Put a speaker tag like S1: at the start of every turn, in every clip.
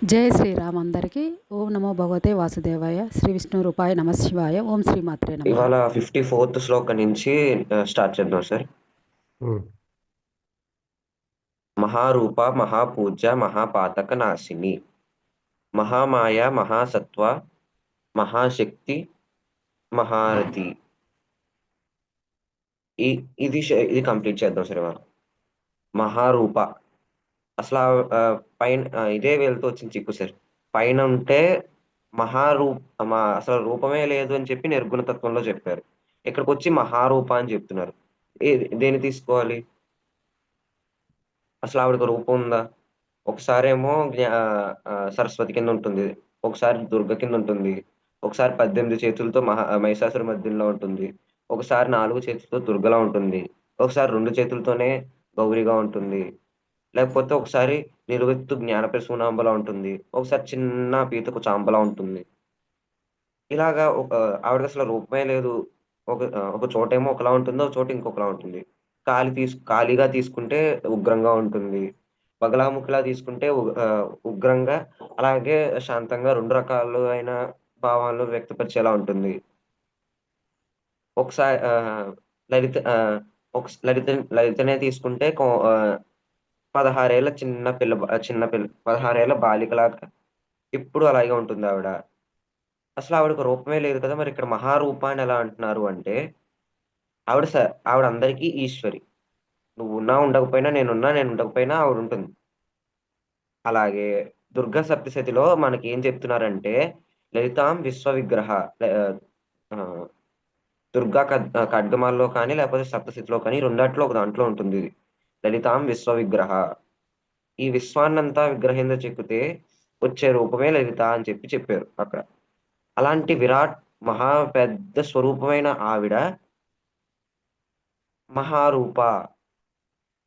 S1: జై శ్రీరామ్ అందరికీ. ఓం నమో భగవతే వాసుదేవాయ. శ్రీ విష్ణు రూపాయ నమ శివాయ. ఓం శ్రీమాత్రే నమ.
S2: ఇవాళ 54th శ్లోకం నుంచి స్టార్ట్ చేద్దాం సార్. మహారూప మహాపూజ్య మహాపాతక నాశిని మహామాయ మహాసత్వ మహాశక్తి మహారథి. ఇది కంప్లీట్ చేద్దాం సార్. ఇవాళ మహారూప అసలు పైన ఇదే వెళ్తూ వచ్చింది చిక్కు సార్. పైన ఉంటే అసలు రూపమే లేదు అని చెప్పి నిర్గుణ తత్వంలో చెప్పారు. ఇక్కడికి వచ్చి మహారూప అని చెప్తున్నారు. దేని తీసుకోవాలి? అసలు ఆవిడకి రూపం ఉందా? ఒకసారేమో సరస్వతి కింద ఉంటుంది, ఒకసారి దుర్గ కింద ఉంటుంది, ఒకసారి 18 చేతులతో మహిషాసుర మధ్యంలో ఉంటుంది, ఒకసారి 4 చేతులతో దుర్గలా ఉంటుంది, ఒకసారి 2 చేతులతోనే గౌరిగా ఉంటుంది, లేకపోతే ఒకసారి నిలువెత్తు జ్ఞానప్రసూనాంబలా ఉంటుంది, ఒకసారి చిన్న పీతకు చాంబలా ఉంటుంది. ఇలాగా ఆవిడకి అసలు రూపమే లేదు. ఒక చోటేమో ఒకలా ఉంటుంది, ఒక చోట ఇంకొకలా ఉంటుంది. ఖాళీగా తీసుకుంటే ఉగ్రంగా ఉంటుంది, బగలాముఖిలా తీసుకుంటే ఉగ్రంగా, అలాగే శాంతంగా 2 రకాలు అయిన భావాలను వ్యక్తపరిచేలా ఉంటుంది. ఒకసారి లలిత లలితనే తీసుకుంటే 16 ఏళ్ళ చిన్న పిల్ల 16 ఏళ్ళ బాలికలాగా ఇప్పుడు అలాగే ఉంటుంది ఆవిడ. అసలు ఆవిడకు రూపమే లేదు కదా, మరి ఇక్కడ మహారూప అని ఎలా అంటున్నారు అంటే, ఆవిడ ఆవిడ అందరికీ ఈశ్వరి. నువ్వు ఉన్నా ఉండకపోయినా, నేను ఉండకపోయినా ఆవిడ ఉంటుంది. అలాగే దుర్గా సప్తశతిలో మనకి ఏం చెప్తున్నారంటే, లలితాం విశ్వవిగ్రహ. ఆ, దుర్గా ఖడ్గమాల్లో కానీ లేకపోతే సప్తశతిలో కానీ రెండాట్లో ఒక దాంట్లో ఉంటుంది ఇది. లలితాం విశ్వవిగ్రహ. ఈ విశ్వాన్నంతా విగ్రహంలో చెక్కితే వచ్చే రూపమే లలిత అని చెప్పారు అక్కడ. అలాంటి విరాట్ మహా పెద్ద స్వరూపమైన ఆవిడ మహారూప.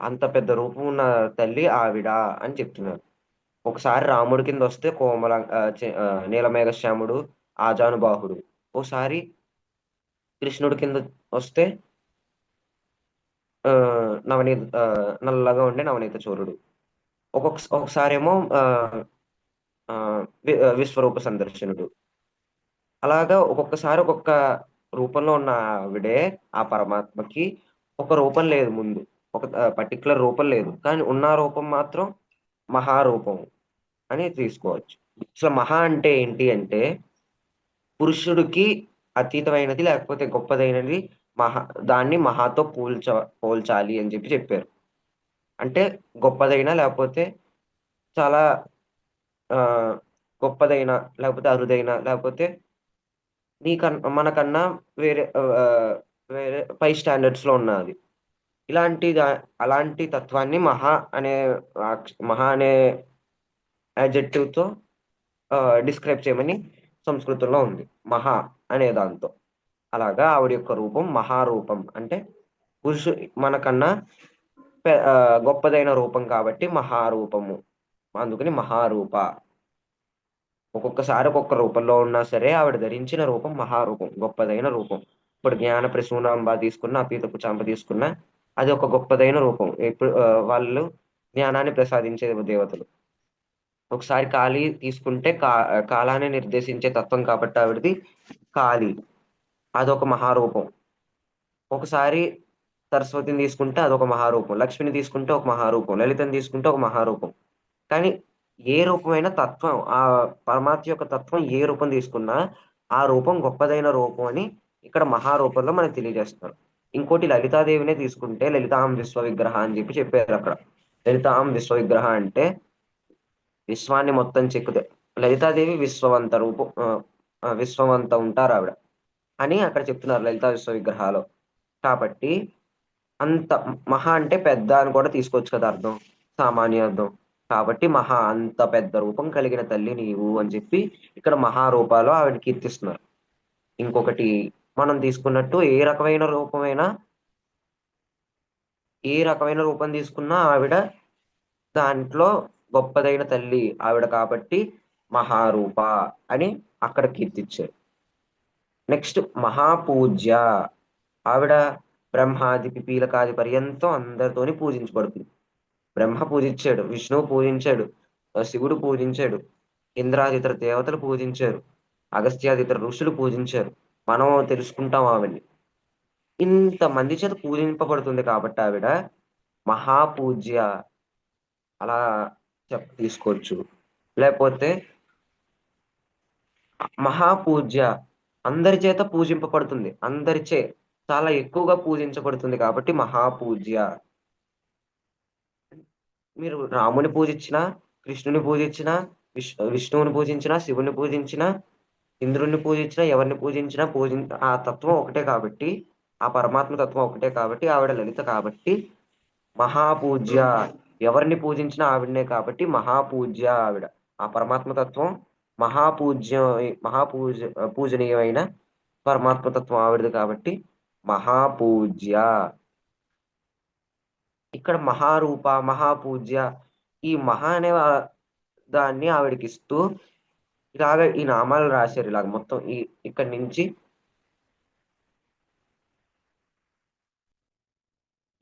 S2: అంత పెద్ద రూపం ఉన్న తల్లి ఆవిడ అని చెప్తున్నారు. ఒకసారి రాముడి కింద వస్తే నీలమేఘశ్యాముడు, ఆజానుబాహుడు. ఒకసారి కృష్ణుడి కింద వస్తే ఆ నల్లగా ఉండే నవనీత చోరుడు. ఒకసారి ఏమో విశ్వరూప సందర్శనుడు. అలాగా ఒక్కొక్కసారి ఒక్కొక్క రూపంలో ఉన్న ఆవిడే, ఆ పరమాత్మకి ఒక రూపం లేదు ముందు, ఒక పర్టికులర్ రూపం లేదు, కానీ ఉన్న రూపం మాత్రం మహారూపం అని తీసుకోవచ్చు. అసలు మహా అంటే ఏంటి అంటే, పురుషుడికి అతీతమైనది లేకపోతే గొప్పదైనది మహా, దాన్ని మహాతో పోల్చాలి అని చెప్పారు. అంటే గొప్పదైన లేకపోతే చాలా ఆ గొప్పదైన లేకపోతే అరుదైన లేకపోతే మనకన్నా వేరే వేరే పై స్టాండర్డ్స్ లో ఉన్నది. అలాంటి తత్వాన్ని మహా అనే adjective తో డిస్క్రైబ్ చేయమని సంస్కృతంలో ఉంది, మహా అనే దాంతో. అలాగా ఆవిడ యొక్క రూపం మహారూపం. అంటే మనకన్నా గొప్పదైన రూపం కాబట్టి మహారూపము, అందుకని మహారూప. ఒక్కొక్కసారి ఒక్కొక్క రూపంలో ఉన్నా సరే ఆవిడ ధరించిన రూపం మహారూపం, గొప్పదైన రూపం. ఇప్పుడు జ్ఞాన ప్రసూనాంబ తీసుకున్న, అపీతకు చాంప తీసుకున్న, అది ఒక గొప్పదైన రూపం. ఇప్పుడు వాళ్ళు జ్ఞానాన్ని ప్రసాదించే దేవతలు. ఒకసారి కాళీ తీసుకుంటే కాలాన్ని నిర్దేశించే తత్వం కాబట్టి ఆవిడది కాళీ, అదొక మహారూపం. ఒకసారి సరస్వతిని తీసుకుంటే అదొక మహారూపం, లక్ష్మిని తీసుకుంటే ఒక మహారూపం, లలితని తీసుకుంటే ఒక మహారూపం. కానీ ఏ రూపమైన తత్వం, ఆ పరమాత్మ యొక్క తత్వం ఏ రూపం తీసుకున్నా ఆ రూపం గొప్పదైన రూపం అని ఇక్కడ మహారూపంలో మనకు తెలియజేస్తారు. ఇంకోటి లలితాదేవినే తీసుకుంటే లలితాం విశ్వ విగ్రహ అని చెప్పారు అక్కడ. లలితాం విశ్వ విగ్రహ అంటే విశ్వాన్ని మొత్తం చెక్కుతే, లలితాదేవి విశ్వవంత రూపం, విశ్వవంత ఉంటారు ఆవిడ అని అక్కడ చెప్తున్నారు లలితా విశ్వ విగ్రహాలు. కాబట్టి అంత మహా అంటే పెద్ద అని కూడా తీసుకోవచ్చు కదా అర్థం, సామాన్య అర్థం. కాబట్టి మహా అంత పెద్ద రూపం కలిగిన తల్లి నీవు అని చెప్పి ఇక్కడ మహారూపాలు ఆవిడ కీర్తిస్తున్నారు. ఇంకొకటి మనం తీసుకున్నట్టు ఏ రకమైన రూపం తీసుకున్నా ఆవిడ దాంట్లో గొప్పదైన తల్లి ఆవిడ కాబట్టి మహారూప అని అక్కడ కీర్తించారు. నెక్స్ట్ మహాపూజ్య. ఆవిడ బ్రహ్మాది పిపీలకాది పర్యంతం అందరితోని పూజించబడుతుంది. బ్రహ్మ పూజించాడు, విష్ణువు పూజించాడు, శివుడు పూజించాడు, ఇంద్రాదితర దేవతలు పూజించారు, అగస్త్యాదితర ఋషులు పూజించారు. మనం తెలుసుకుంటాం ఆవిడ్ని. ఇంతమంది చేత పూజింపబడుతుంది కాబట్టి ఆవిడ మహాపూజ్య అలా తీసుకోవచ్చు. లేకపోతే మహాపూజ్య అందరి చేత పూజింపబడుతుంది, అందరిచే చాలా ఎక్కువగా పూజించబడుతుంది కాబట్టి మహాపూజ్య. మీరు రాముని పూజించినా, కృష్ణుని పూజించినా, విష్ణువుని పూజించినా, శివుని పూజించినా, ఇంద్రుణ్ణి పూజించినా, ఎవరిని పూజించినా ఆ తత్వం ఒకటే కాబట్టి, ఆ పరమాత్మ తత్వం ఒకటే కాబట్టి ఆవిడ లలిత కాబట్టి మహాపూజ్య. ఎవరిని పూజించినా ఆవిడనే కాబట్టి మహాపూజ్య ఆవిడ. ఆ పరమాత్మ తత్వం మహాపూజ్య మహాపూజ పూజనీయమైన పరమాత్మ తత్వం ఆవిడది కాబట్టి మహాపూజ్య. ఇక్కడ మహారూప, మహాపూజ్య, ఈ మహా అనే దాన్ని ఆవిడకి ఇస్తూ ఇలాగ ఈ నామాలు రాశారు. ఇలాగ మొత్తం ఇక్కడి నుంచి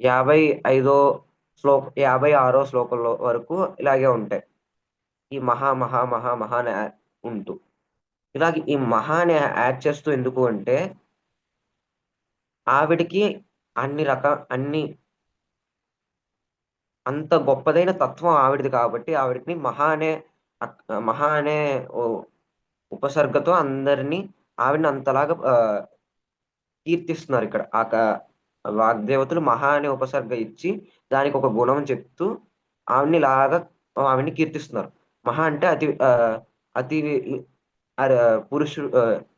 S2: 56వ శ్లోకంలో వరకు ఇలాగే ఉంటాయి. ఈ మహా మహా మహా మహా అని ఉంటూ ఇలాగ ఈ మహా అని యాడ్ చేస్తూ ఎందుకు అంటే ఆవిడికి అన్ని అంత గొప్పదైన తత్వం ఆవిడది కాబట్టి ఆవిడకి మహా అనే ఉపసర్గతో అందరినీ ఆవిడని అంతలాగా కీర్తిస్తున్నారు. ఇక్కడ వాగ్దేవతలు మహా అనే ఉపసర్గ ఇచ్చి దానికి ఒక గుణం చెప్తూ ఆవిడ్ని కీర్తిస్తున్నారు. మహా అంటే అతి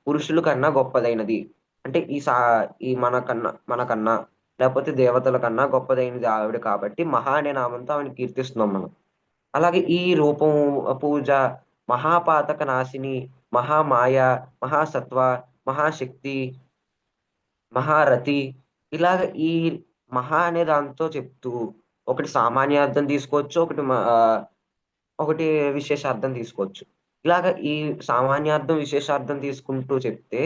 S2: పురుషుల కన్నా గొప్పదైనది అంటే ఈ మనకన్నా లేకపోతే దేవతల కన్నా గొప్పదైనది ఆవిడ కాబట్టి మహా అనే నామంతో ఆవిడని కీర్తిస్తున్నాం మనం. అలాగే ఈ రూపం పూజ మహాపాతక నాశిని, మహామాయ, మహాసత్వ, మహాశక్తి, మహారథి ఇలాగ ఈ మహా అనే దాంతో చెప్తూ ఒకటి సామాన్యార్థం తీసుకోవచ్చు, ఒకటి విశేషార్థం తీసుకోవచ్చు. ఇలాగ ఈ సామాన్యార్థం విశేషార్థం తీసుకుంటూ చెప్తే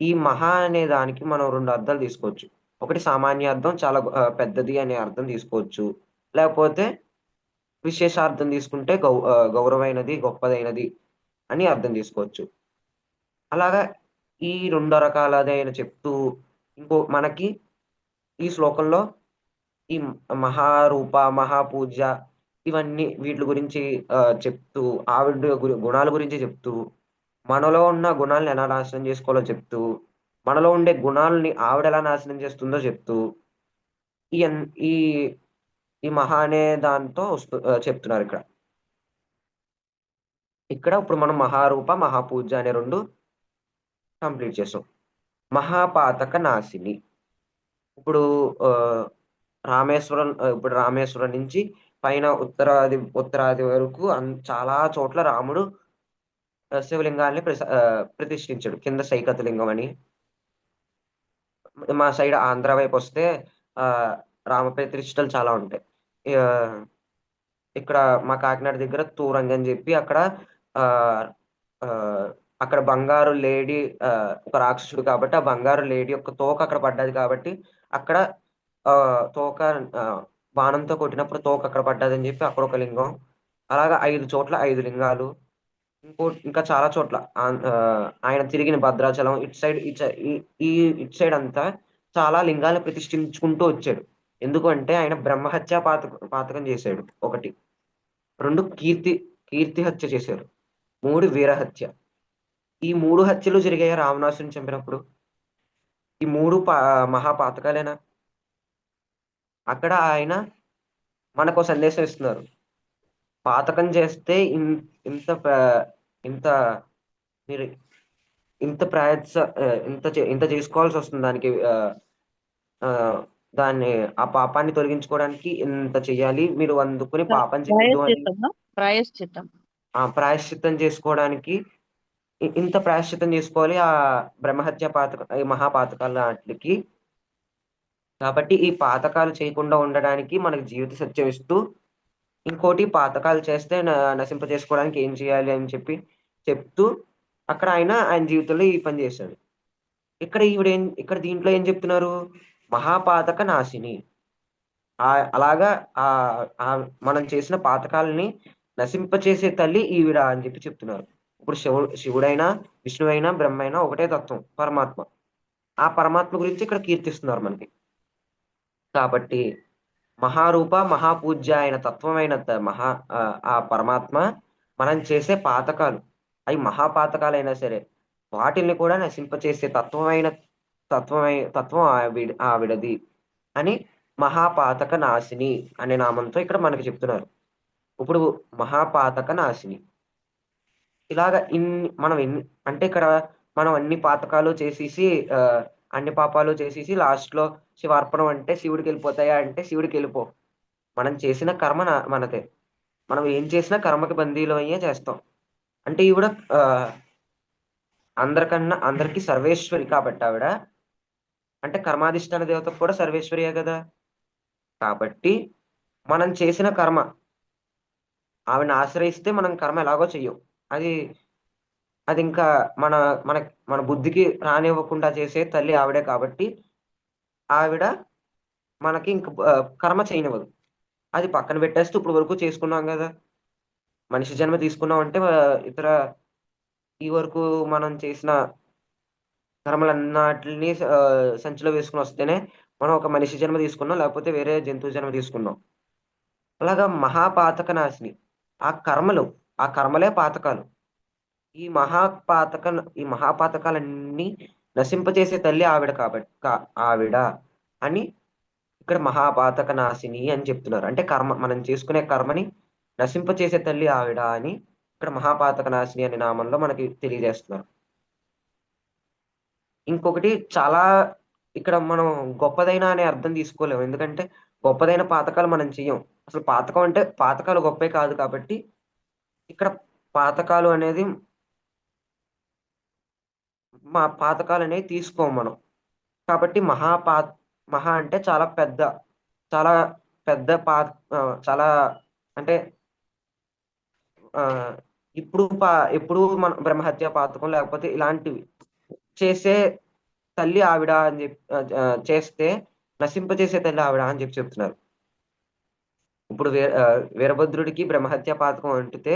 S2: ఈ మహా అనే దానికి మనం 2 అర్థాలు తీసుకోవచ్చు. ఒకటి సామాన్యార్థం చాలా పెద్దది అనే అర్థం తీసుకోవచ్చు. లేకపోతే విశేషార్థం తీసుకుంటే గౌరవమైనది, గొప్పదైనది అని అర్థం తీసుకోవచ్చు. అలాగా ఈ 2 రకాలదైన చెప్తూ మనకి ఈ శ్లోకంలో ఈ మహారూప, మహాపూజ్య ఇవన్నీ వీట్లి గురించి చెప్తూ ఆవిడ గుణాల గురించి చెప్తూ, మనలో ఉన్న గుణాలను ఎలా నాశనం చేసుకోవాలో చెప్తూ, మనలో ఉండే గుణాలని ఆవిడెలా నాశనం చేస్తుందో చెప్తూ ఈ అన్ ఈ ఈ మహా అనే దాంతో చెప్తున్నారిక్కడ. ఇక్కడ ఇప్పుడు మనం మహారూప, మహాపూజ్య అనే 2 కంప్లీట్ చేసాం. మహాపాతక నాశిని. ఇప్పుడు రామేశ్వరం నుంచి పైన ఉత్తరాది వరకు చాలా చోట్ల రాముడు శివలింగాల్ని ప్రతిష్ఠించాడు. కింద సైకత లింగం అని. మా సైడ్ ఆంధ్ర వైపు వస్తే రామ ప్రతిష్ఠలు చాలా ఉంటాయి. ఇక్కడ మా కాకినాడ దగ్గర తూరంగి అని చెప్పి అక్కడ బంగారు లేడీ ఒక రాక్షసుడు కాబట్టి ఆ బంగారు లేడీ యొక్క తోక అక్కడ పడ్డది కాబట్టి అక్కడ తోక బాణంతో కొట్టినప్పుడు తోక అక్కడ పడ్డదని చెప్పి అక్కడ ఒక లింగం. అలాగా 5 చోట్ల 5 లింగాలు. ఇంకా చాలా చోట్ల ఆయన తిరిగిన భద్రాచలం ఇటు సైడ్ అంతా చాలా లింగాలను ప్రతిష్ఠించుకుంటూ వచ్చాడు. ఎందుకంటే ఆయన బ్రహ్మహత్య పాతకం చేశాడు 1. 2 కీర్తి హత్య చేశారు. 3 వీరహత్య. ఈ 3 హత్యలు జరిగాయి రావణాసురుని చంపినప్పుడు. ఈ 3 మహాపాతకాలేనా? అక్కడ ఆయన మనకో సందేశం ఇస్తున్నారు. పాతకం చేస్తే ఇంత మీరు ఇంత చేసుకోవాల్సి వస్తుంది. దాన్ని ఆ పాపాన్ని తొలగించుకోవడానికి ఇంత చెయ్యాలి. మీరు అందుకుని పాపం చేయొద్దు అని ప్రాయశ్చిత్తం చేసుకోవడానికి ఇంత ప్రాయశ్చిత్తం చేసుకోవాలి ఆ బ్రహ్మహత్య ఈ మహాపాతకాల వాటికి. కాబట్టి ఈ పాతకాలు చేయకుండా ఉండడానికి మనకి జీవిత సత్యం ఇస్తూ ఇంకోటి పాతకాలు చేస్తే నశింప చేసుకోవడానికి ఏం చేయాలి అని చెప్తూ అక్కడ ఆయన జీవితంలో ఈ పని చేశాడు. ఇక్కడ దీంట్లో ఏం చెప్తున్నారు? మహాపాతక నాశిని. అలాగా మనం చేసిన పాతకాలని నశింపచేసే తల్లి ఈవిడ అని చెప్పి చెప్తున్నారు. ఇప్పుడు శివుడైనా విష్ణువైనా బ్రహ్మైనా ఒకటే తత్వం, పరమాత్మ. ఆ పరమాత్మ గురించి ఇక్కడ కీర్తిస్తున్నారు మనకి. కాబట్టి మహారూప మహాపూజ్య అయిన తత్వమైన ఆ పరమాత్మ మనం చేసే పాతకాలు, అవి మహాపాతకాలైనా సరే వాటిల్ని కూడా నశింపచేసే తత్వం ఆవిడది అని మహాపాతక నాశిని అనే నామంతో ఇక్కడ మనకి చెప్తున్నారు. ఇప్పుడు మహాపాతక నాశిని ఇలాగ అంటే ఇక్కడ మనం అన్ని పాతకాలు చేసేసి ఆ, అన్ని పాపాలు చేసేసి లాస్ట్ లో శివార్పణం అంటే శివుడికి వెళ్ళిపోతాయా అంటే శివుడికి వెళ్ళిపో. మనం చేసిన కర్మ మనదే. మనం ఏం చేసినా కర్మకి బందీలో అయ్యే చేస్తాం. అంటే ఈవిడ ఆ, అందరికీ సర్వేశ్వరి కాబట్టి ఆవిడ, అంటే కర్మాధిష్టాన దేవతకు కూడా సర్వేశ్వరియే కదా. కాబట్టి మనం చేసిన కర్మ ఆవిడని ఆశ్రయిస్తే మనం కర్మ ఎలాగో చెయ్యం. అది అది ఇంకా మన మన మన బుద్ధికి రానివ్వకుండా చేసే తల్లి ఆవిడే కాబట్టి ఆవిడ మనకి ఇంక కర్మ చేయనివ్వదు. అది పక్కన పెట్టేస్తే ఇప్పుడు వరకు చేసుకున్నాం కదా. మనిషి జన్మ తీసుకున్నాం అంటే ఇతర ఈ వరకు మనం చేసిన కర్మలన్నిటిని సంచిలో వేసుకుని వస్తేనే మనం ఒక మనిషి జన్మ తీసుకున్నాం, లేకపోతే వేరే జంతువు జన్మ తీసుకున్నాం. అలాగా మహాపాతక నాశిని. ఆ కర్మలు ఆ కర్మలే పాతకాలు. ఈ ఈ మహాపాతకాలన్నీ నశింపచేసే తల్లి ఆవిడ కాబట్టి ఆవిడ అని ఇక్కడ మహాపాతక నాశిని అని చెప్తున్నారు. అంటే మనం చేసుకునే కర్మని నశింపచేసే తల్లి ఆవిడ అని ఇక్కడ మహాపాతక నాశిని అనే నామంలో మనకి తెలియజేస్తున్నారు. ఇంకొకటి చాలా ఇక్కడ మనం గొప్పదైన అనే అర్థం తీసుకోలేము. ఎందుకంటే గొప్పదైన పాతకాలు మనం చెయ్యం. అసలు పాతకం అంటే పాతకాలు గొప్పే కాదు కాబట్టి ఇక్కడ పాతకాలు అనేది పాతకాలు అనేవి తీసుకోము మనం. కాబట్టి మహా అంటే చాలా పెద్ద చాలా అంటే ఆ ఇప్పుడు మన బ్రహ్మహత్య పాతకం లేకపోతే ఇలాంటివి చేసే తల్లి ఆవిడ అని చెప్పి చేస్తే నశింపచేసే తల్లి ఆవిడ అని చెప్పి చెప్తున్నారు. ఇప్పుడు వీరభద్రుడికి బ్రహ్మహత్య పాతకం అంటితే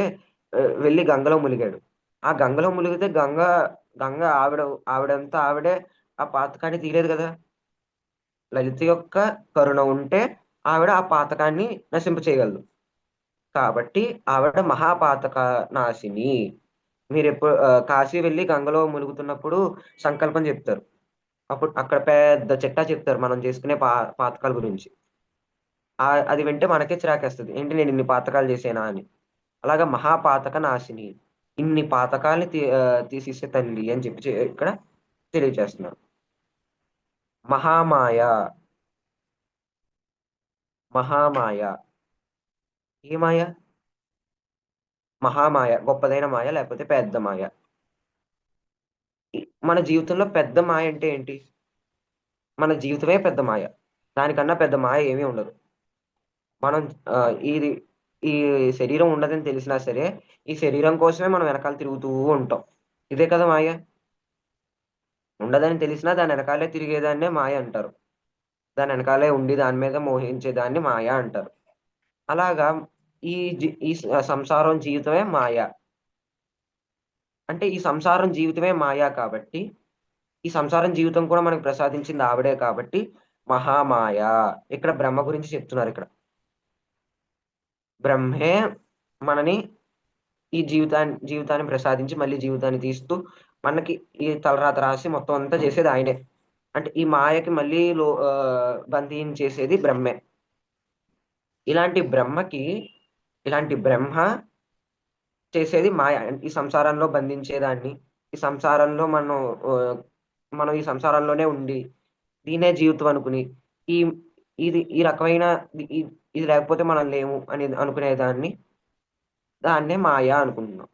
S2: వెళ్ళి గంగలో ములిగాడు. ఆ గంగలో ములిగితే గంగ ఆవిడంతా ఆవిడే ఆ పాతకాన్ని తీరేది కదా. లలిత యొక్క కరుణ ఉంటే ఆవిడ ఆ పాతకాన్ని నశింప చేయగలదు. కాబట్టి ఆవిడ మహాపాతక నాశిని. మీరు ఎప్పుడు కాశీ వెళ్ళి గంగలో ములుగుతున్నప్పుడు సంకల్పం చెప్తారు. అప్పుడు అక్కడ పెద్ద చిట్టా చెప్తారు మనం చేసుకునే పాతకాల గురించి. అది వింటే మనకే చిరాకేస్తుంది, ఏంటి నేను ఇన్ని పాతకాలు చేసేనా అని. అలాగా మహాపాతక నాశిని, ఇన్ని పాతకాల్ని తీసేసే తల్లి అని చెప్పి ఇక్కడ తెలియజేస్తున్నారు. మహామాయ. మహామాయ ఏ మాయ? మహామాయ గొప్పదైన మాయ లేకపోతే పెద్ద మాయ. మన జీవితంలో పెద్ద మాయ అంటే ఏంటి? మన జీవితమే పెద్ద మాయ. దానికన్నా పెద్ద మాయ ఏమీ ఉండదు. మనం ఇది ఈ శరీరం ఉండదని తెలిసినా సరే ఈ శరీరం కోసమే మనం వెనకాల తిరుగుతూ ఉంటాం. ఇదే కదా మాయ. ఉండదని తెలిసినా దాని వెనకాలే తిరిగేదాన్నే మాయ అంటారు. దాని వెనకాలే ఉండి దాని మీద మోహించేదాన్ని మాయ అంటారు. అలాగా ఈ సంసారం జీవితమే మాయ. అంటే ఈ సంసారం జీవితమే మాయ కాబట్టి ఈ సంసారం జీవితం కూడా మనకు ప్రసాదించింది ఆవిడే కాబట్టి మహామాయ. ఇక్కడ బ్రహ్మ గురించి చెప్తున్నారు. ఇక్కడ బ్రహ్మే మనని ఈ జీవితాన్ని ప్రసాదించి మళ్ళీ జీవితాన్ని తీస్తూ మనకి ఈ తలరాత రాసి మొత్తం అంతా చేసేది ఆయనే. అంటే ఈ మాయకి మళ్ళీ బంధించేసేది బ్రహ్మే. ఇలాంటి బ్రహ్మ చేసేది మాయ. ఈ సంసారంలో బంధించేదాన్ని, ఈ సంసారంలో మనం ఈ సంసారంలోనే ఉండి దీనే జీవితం అనుకుని ఈ ఈ రకమైన ఇది లేకపోతే మనం లేము అని దాన్నే మాయ అనుకుంటున్నాం.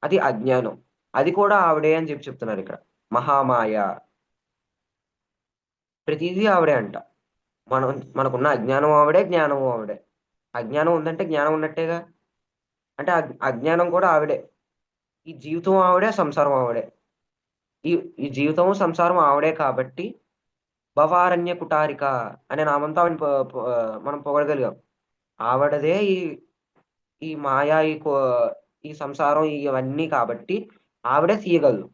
S2: అది అజ్ఞానం. అది కూడా ఆవిడే అని చెప్తున్నారు ఇక్కడ. మహామాయ ప్రతిదీ ఆవిడే అంట. మనకున్న అజ్ఞానం ఆవిడే, జ్ఞానము ఆవిడే. అజ్ఞానం ఉందంటే జ్ఞానం ఉన్నట్టేగా. అంటే అజ్ఞానం కూడా ఆవిడే. ఈ జీవితం ఆవిడే, సంసారం ఆవిడే. ఈ ఈ జీవితం సంసారం ఆవిడే కాబట్టి భవారణ్య కుటారిక అనే నామంతో ఆవిడ మనం పొగడగలిగాం. ఆవిడదే ఈ మాయ ఈ సంసారం ఇవన్నీ కాబట్టి ఆవిడే తీయగలదు.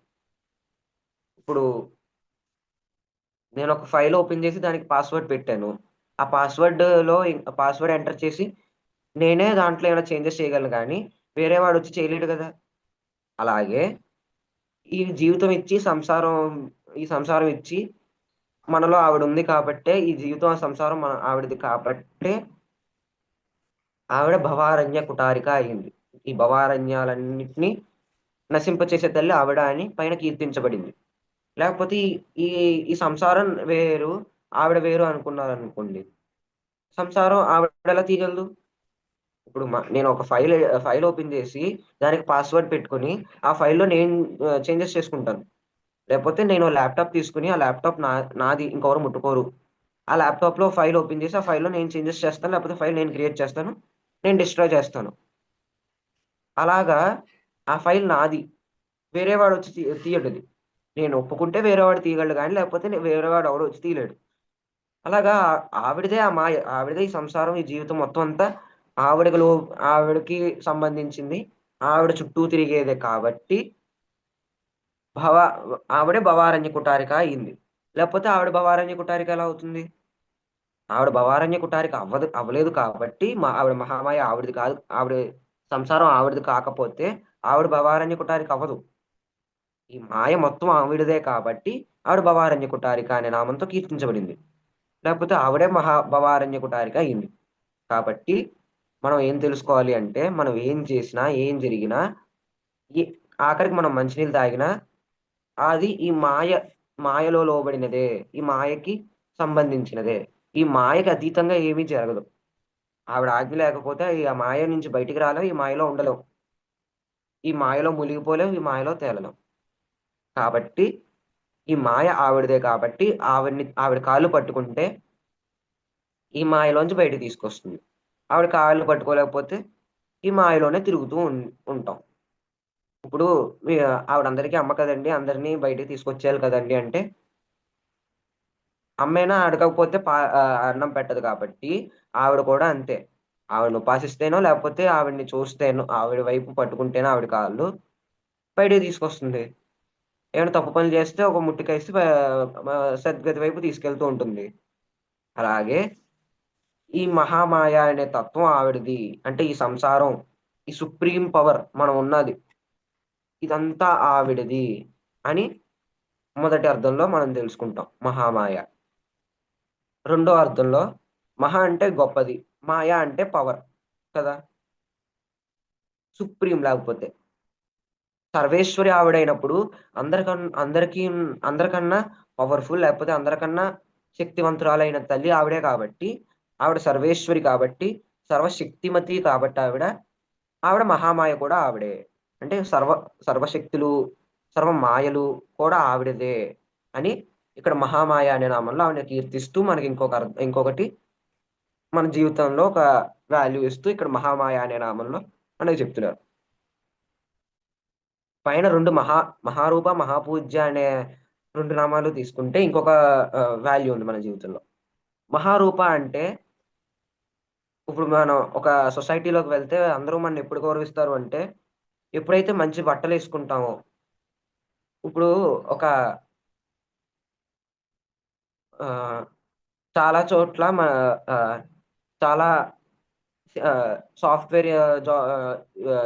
S2: ఇప్పుడు నేను ఒక ఫైల్ ఓపెన్ చేసి దానికి పాస్వర్డ్ పెట్టాను. ఆ పాస్వర్డ్ ఎంటర్ చేసి నేనే దాంట్లో ఏమైనా చేంజెస్ చేయగలను కానీ వేరే వాడు వచ్చి చేయలేడు కదా. అలాగే ఈ జీవితం ఇచ్చి ఈ సంసారం ఇచ్చి మనలో ఆవిడ ఉంది కాబట్టే ఈ జీవితం ఆ సంసారం ఆవిడది కాబట్టే ఆవిడ భవారణ్య కుటారిక అయింది. ఈ భవారణ్యాలన్నింటినీ నశింపచేసే తల్లి ఆవిడ అని పైన కీర్తించబడింది. లేకపోతే ఈ ఈ ఈ సంసారం వేరు, ఆవిడ వేరు అనుకున్నారనుకోండి, సంసారం ఆవిడ ఎలా తీయగలదు? ఇప్పుడు నేను ఒక ఫైల్ ఓపెన్ చేసి దానికి పాస్వర్డ్ పెట్టుకొని ఆ ఫైల్లో నేను చేంజెస్ చేసుకుంటాను. లేకపోతే నేను ల్యాప్టాప్ తీసుకుని ఆ ల్యాప్టాప్ నాది, ఇంకెవరు ముట్టుకోరు. ఆ ల్యాప్టాప్లో ఫైల్ ఓపెన్ చేసి ఆ ఫైల్లో నేను చేంజెస్ చేస్తాను, లేకపోతే ఫైల్ నేను క్రియేట్ చేస్తాను, నేను డిస్ట్రాయ్ చేస్తాను. అలాగా ఆ ఫైల్ నాది, వేరే వాడు వచ్చి తీయటది. నేను ఒప్పుకుంటే వేరే వాడు తీయగలడు కానీ లేకపోతే వేరే వాడు ఎవడు వచ్చి తీయలేడు. అలాగా ఆవిడదే ఆ మాయ, ఆవిడదే ఈ సంసారం, ఈ జీవితం మొత్తం అంతా ఆవిడకి లో ఆవిడకి సంబంధించింది. ఆవిడ చుట్టూ తిరిగేదే కాబట్టి భవ ఆవిడే భవారణ్య కుటారిక అయింది. లేకపోతే ఆవిడ భవారణ్య కుటారిక ఎలా అవుతుంది? ఆవిడ భవారణ్య కుటారిక అవ్వలేదు కాబట్టి ఆవిడ మహామాయ ఆవిడది కాదు. ఆవిడ సంసారం ఆవిడది కాకపోతే ఆవిడ భవారణ్య కుటారిక అవ్వదు. ఈ మాయ మొత్తం ఆవిడదే కాబట్టి ఆవిడ భవారణ్య కుటారిక అనే నామంతో కీర్తించబడింది. లేకపోతే ఆవిడే భవారణ్య కుటారిక అయింది. కాబట్టి మనం ఏం తెలుసుకోవాలి అంటే, మనం ఏం చేసినా ఏం జరిగినా ఈ ఆఖరికి మనం మంచినీళ్ళు తాగినా అది ఈ మాయలో లోబడినదే, ఈ మాయకి సంబంధించినదే. ఈ మాయకి అతీతంగా ఏమీ జరగదు. ఆవిడ ఆజ్ఞ లేకపోతే ఆ మాయ నుంచి బయటికి రాలేం, ఈ మాయలో ఉండలేం. ఈ మాయలో మునిగిపోలేం, ఈ మాయలో తేలలేం. కాబట్టి ఈ మాయ ఆవిడదే కాబట్టి ఆవిడ కాళ్ళు పట్టుకుంటే ఈ మాయలోంచి బయటికి తీసుకొస్తుంది. ఆవిడ కాళ్ళు పట్టుకోలేకపోతే ఈ మాయలోనే తిరుగుతూ ఉంటాం. ఇప్పుడు ఆవిడ అందరికీ అమ్మ కదండీ! అందరిని బయటికి తీసుకొచ్చేయాలి కదండీ! అంటే అమ్మయినా అడగకపోతే అన్నం పెట్టదు కాబట్టి ఆవిడ కూడా అంతే. ఆవిడని ఉపాసిస్తేనో లేకపోతే ఆవిడని చూస్తేనో, ఆవిడ వైపు పట్టుకుంటేనో ఆవిడ కాళ్ళు బయటికి తీసుకొస్తుంది. ఏమైనా తప్పు పనులు చేస్తే ఒక ముట్టికేసి సద్గతి వైపు తీసుకెళ్తూ ఉంటుంది. అలాగే ఈ మహామాయ అనే తత్వం ఆవిడది. అంటే ఈ సంసారం, ఈ సుప్రీం పవర్ మనం ఉన్నది, ఇదంతా ఆవిడది అని మొదటి అర్థంలో మనం తెలుసుకుంటాం మహామాయ. రెండో అర్థంలో మహా అంటే గొప్పది, మాయ అంటే పవర్ కదా! సుప్రీం లేకపోతే సర్వేశ్వరి ఆవిడైనప్పుడు అందరికీ అందరికన్నా పవర్‌ఫుల్, లేకపోతే అందరికన్నా శక్తివంతురాలైన తల్లి ఆవిడే కాబట్టి, ఆవిడ సర్వేశ్వరి కాబట్టి, సర్వశక్తిమతి కాబట్టి ఆవిడ మహామాయ కూడా ఆవిడే. అంటే సర్వశక్తులు, సర్వ మాయలు కూడా ఆవిడదే అని ఇక్కడ మహామాయ అనే నామంలో ఆవిడని కీర్తిస్తూ మనకి ఇంకొకటి మన జీవితంలో ఒక వాల్యూ ఇస్తూ ఇక్కడ మహామాయ అనే నామంలో మనకు చెప్తున్నారు. పైన 2 మహారూప, మహాపూజ్య అనే 2 నామాలు తీసుకుంటే ఇంకొక వాల్యూ ఉంది మన జీవితంలో. మహారూప అంటే ఇప్పుడు మనం ఒక సొసైటీలోకి వెళ్తే అందరూ మనల్ని ఎప్పుడు గౌరవిస్తారు అంటే, ఎప్పుడైతే మంచి బట్టలేసుకుంటామో. ఇప్పుడు ఒక ఆహ్, చాలా చోట్ల ఆహ్, చాలా సాఫ్ట్‌వేర్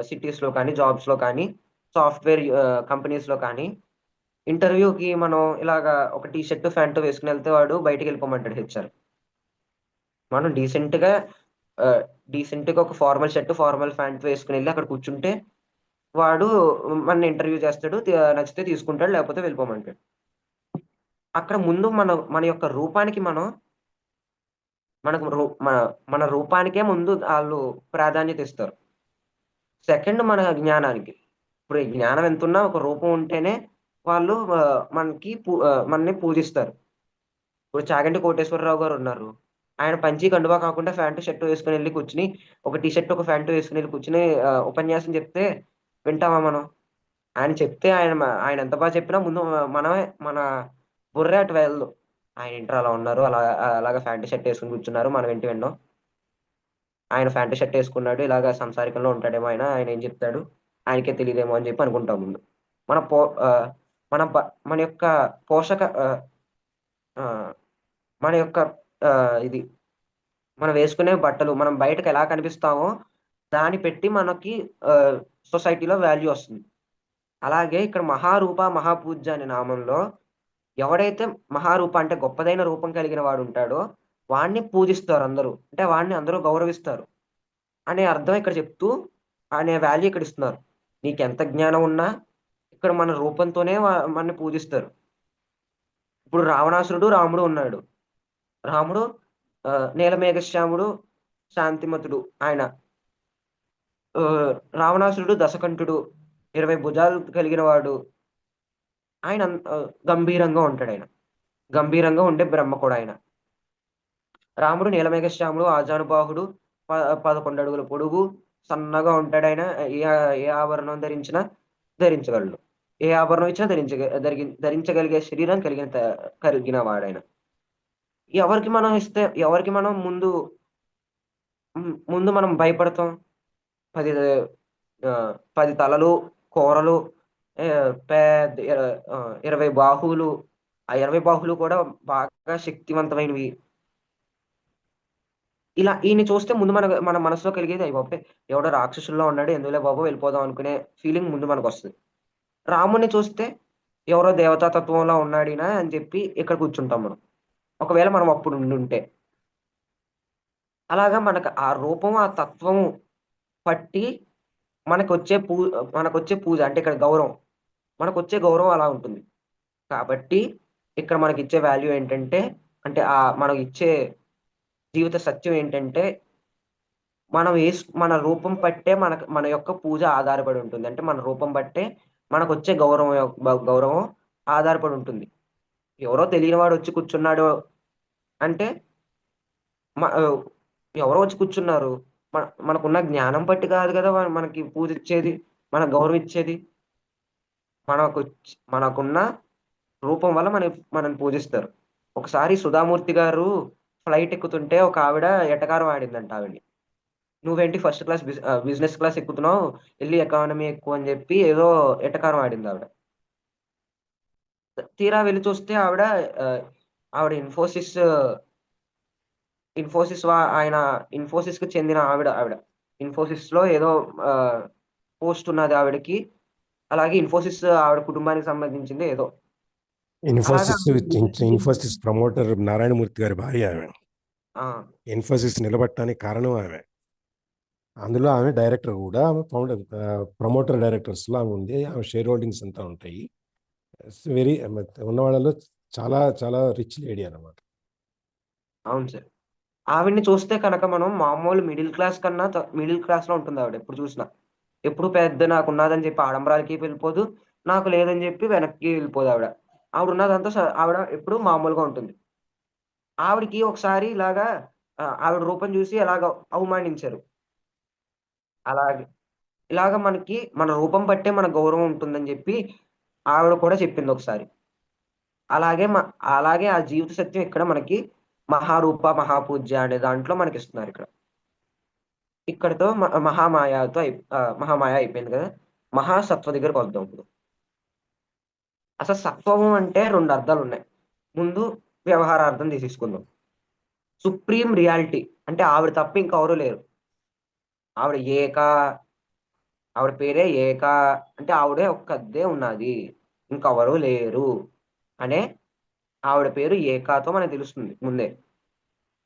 S2: సిటీస్‌లో కానీ, జాబ్స్‌లో కానీ, సాఫ్ట్‌వేర్ కంపెనీస్‌లో కానీ ఇంటర్వ్యూకి మనం ఇలాగా ఒక టీ షర్ట్, ప్యాంట్ వేసుకొనెళ్తే వాడు బయటికెళ్ళిపోమంటాడు హెచ్‌ఆర్. మనం ఆహ్, డీసెంట్‌గా ఒక ఫార్మల్ షర్ట్, ఫార్మల్ ప్యాంట్ వేసుకొనెళ్లి అక్కడ కూర్చుంటే వాడు మనల్ని ఇంటర్వ్యూ చేస్తాడు. నచ్చితే తీసుకుంటాడు. లేకపోతే వెళ్ళిపోమంటాడు. అక్కడ ముందు మన యొక్క రూపానికి మనకు రూ మన మన రూపానికే ముందు ఆళ్ళు ప్రాధాన్యత ఇస్తారు. సెకండ్ మన జ్ఞానానికి. ఇప్పుడు ఈ జ్ఞానం ఎంతున్నా ఒక రూపం ఉంటేనే వాళ్ళు మనల్ని పూజిస్తారు. ఇప్పుడు చాగంటి కోటేశ్వరరావు గారున్నారు. ఆయన పంచె, కండువా కాకుండా ప్యాంటు, షర్ట్ వేసుకొనెళ్లి కూర్చొని, ఒక టీ షర్ట్, ఒక ప్యాంటు వేసుకొనెళ్లి కూర్చొని ఉపన్యాసం చెప్తే వింటామా మనం? ఆయన ఎంత చెప్పినా ముందు మన బుర్రే అటు వెళ్ళదు. ఆయనేంట్రా అలా ఉన్నారు, అలాగా ప్యాంటు, షర్ట్ ఏసుకొని కూర్చున్నారు, మనం ఏంటి వినడం. ఆయన ప్యాంటు షర్ట్ వేసుకున్నాడు, ఇలాగ సంసారికంలో ఉంటాడేమో, ఆయన ఏం చెప్తాడు ఆయనకే తెలియదేమో అని చెప్పి అనుకుంటాం ముందు. మన పో ఆ, మన యొక్క పోషక ఆ, మన యొక్క ఆ, ఇది మనం వేసుకునే బట్టలు మనం బయటకు ఎలా కనిపిస్తామో దాన్ని పెట్టి మనకి సొసైటీలో వాల్యూ వస్తుంది. అలాగే ఇక్కడ మహారూప మహాపూజ్య అనే నామంలో ఎవడైతే మహారూప అంటే గొప్పదైన రూపం కలిగిన వాడు ఉంటాడో వాణ్ణి పూజిస్తారు అందరూ, అంటే వాణ్ణి అందరూ గౌరవిస్తారు అనే అర్థం ఇక్కడ చెప్తూ అనే వాల్యూ ఇక్కడ ఇస్తున్నారు. నీకు ఎంత జ్ఞానం ఉన్నా ఇక్కడ మన రూపంతోనే మనని పూజిస్తారు. ఇప్పుడు రావణాసురుడు రాముడు ఉన్నాడు. రాముడు నీలమేఘశ్యాముడు, శాంతిమతుడు ఆయన. ఆ, రావణాసురుడు దశకంఠుడు, 20 భుజాలు కలిగిన వాడు. ఆయన గంభీరంగా ఉంటాడు. ఆయన గంభీరంగా ఉండే బ్రహ్మ కూడా ఆయన. రాముడు నీలమేఘశ్యాముడు, ఆజానుబాహుడు, 11 అడుగుల పొడుగు, సన్నగా ఉంటాడు ఆయన. ఏ ఏ ఆభరణం ధరించినా ధరించగలడు. ఏ ఆభరణం ఇచ్చినా ధరించగలిగే శరీరం కలిగిన వాడాయన. ఎవరికి మనం ముందు మనం భయపడతాం. 10 ఆ, 10 తలలు, కూరలు, ఆ, పెద్ద 20 బాహువులు. ఆ 20 బాహువులు కూడా బాగా శక్తివంతమైనవి. ఇలా ఈయన చూస్తే ముందు మన మనసులో కలిగేది, అయ్యి బాబే ఎవడో రాక్షసుల్లో ఉన్నాడు, ఎందులో బాబు వెళ్ళిపోదాం అనుకునే ఫీలింగ్ ముందు మనకు వస్తుంది. రాముడిని చూస్తే ఎవరో దేవతా తత్వంలో ఉన్నాడినా అని చెప్పి ఇక్కడ కూర్చుంటాం మనం, ఒకవేళ మనం అప్పుడు ఉండుంటే. అలాగా మనకు ఆ రూపం ఆ తత్వము పట్టి మనకొచ్చే పూజ అంటే ఇక్కడ గౌరవం, మనకొచ్చే గౌరవం అలా ఉంటుంది. కాబట్టి ఇక్కడ మనకి ఇచ్చే వాల్యూ ఏంటంటే, అంటే మనకి ఇచ్చే జీవిత సత్యం ఏంటంటే, మన రూపం పట్టే మన యొక్క పూజ ఆధారపడి ఉంటుంది. అంటే మన రూపం బట్టే మనకు వచ్చే గౌరవం ఆధారపడి ఉంటుంది. ఎవరో తెలియని వాడు వచ్చి కూర్చున్నాడు అంటే ఎవరో వచ్చి కూర్చున్నారు, మనకున్న జ్ఞానం బట్టి కాదు కదా మనకి పూజ ఇచ్చేది, మన గౌరవం ఇచ్చేది. మనకున్న రూపం వల్ల మనల్ని పూజిస్తారు. ఒకసారి సుధామూర్తి గారు ఫ్లైట్ ఎక్కుతుంటే ఒక ఆవిడ ఎటకారం ఆడిందంట ఆవిడని. నువ్వేంటి ఫస్ట్ క్లాస్ బిజినెస్ క్లాస్ ఎక్కుతున్నావు, వెళ్ళి ఎకానమీ ఎక్కువ అని చెప్పి ఏదో ఎటకారం ఆడింది ఆవిడ. తీరా వెళ్ళి చూస్తే ఆవిడ ఆయన ఇన్ఫోసిస్ కి చెందిన ఆవిడ ఇన్ఫోసిస్ లో ఏదో పోస్ట్ ఉన్నది ఆవిడకి. అలాగే ఇన్ఫోసిస్ ఆవిడ కుటుంబానికి సంబంధించింది ఏదో.
S3: ఇన్ఫోసిస్ ప్రమోటర్ నారాయణమూర్తి గారి భార్య ఆమె. ఇన్ఫోసిస్ నిలబట్టడానికి కారణం ఆమె. అందులో ఆమె డైరెక్టర్ కూడా, ఆమె ఫౌండర్ ప్రమోటర్ డైరెక్టర్స్లో ఆమె ఉంది. ఆమె షేర్ హోల్డింగ్స్ అంతా ఉంటాయి. వెరీ ఉన్న వాళ్ళలో చాలా చాలా రిచ్ లేడీ అనమాట.
S2: అవును సార్. ఆవిడ్ని చూస్తే కనుక మనం మామూలు మిడిల్ క్లాస్ కన్నా మిడిల్ క్లాస్ లో ఉంటుంది ఆవిడ. ఎప్పుడు చూసినా ఎప్పుడు పెద్ద నాకు ఉన్నదని చెప్పి ఆడంబరాలకి వెళ్ళిపోదు, నాకు లేదని చెప్పి వెనక్కి వెళ్ళిపోదు ఆవిడ. ఆవిడ ఉన్నదంతా ఆవిడ ఎప్పుడు మామూలుగా ఉంటుంది. ఆవిడకి ఒకసారి ఆవిడ రూపం చూసి ఎలాగ అవమానించారు. ఇలాగ మనకి మన రూపం బట్టే మన గౌరవం ఉంటుందని చెప్పి ఆవిడ కూడా చెప్పింది ఒకసారి. అలాగే ఆ జీవిత సత్యం ఇక్కడ మనకి మహారూప మహాపూజ్య అనే దాంట్లో మనకి ఇస్తున్నారు. ఇక్కడతో మహామాయ అయిపోయింది కదా. మహాసత్వ దగ్గరకు వద్దాం ఇప్పుడు. అసలు సత్వము అంటే 2 అర్థాలు ఉన్నాయి. ముందు వ్యవహారార్థం తీసుకుందాం. సుప్రీం రియాలిటీ అంటే ఆవిడ తప్ప ఇంకెవరూ లేరు. ఆవిడ పేరే ఏక, అంటే ఆవిడే ఒక్కదే ఉన్నది, ఇంకెవరూ లేరు అనే ఆవిడ పేరు ఏకాతో మనకు తెలుస్తుంది ముందే.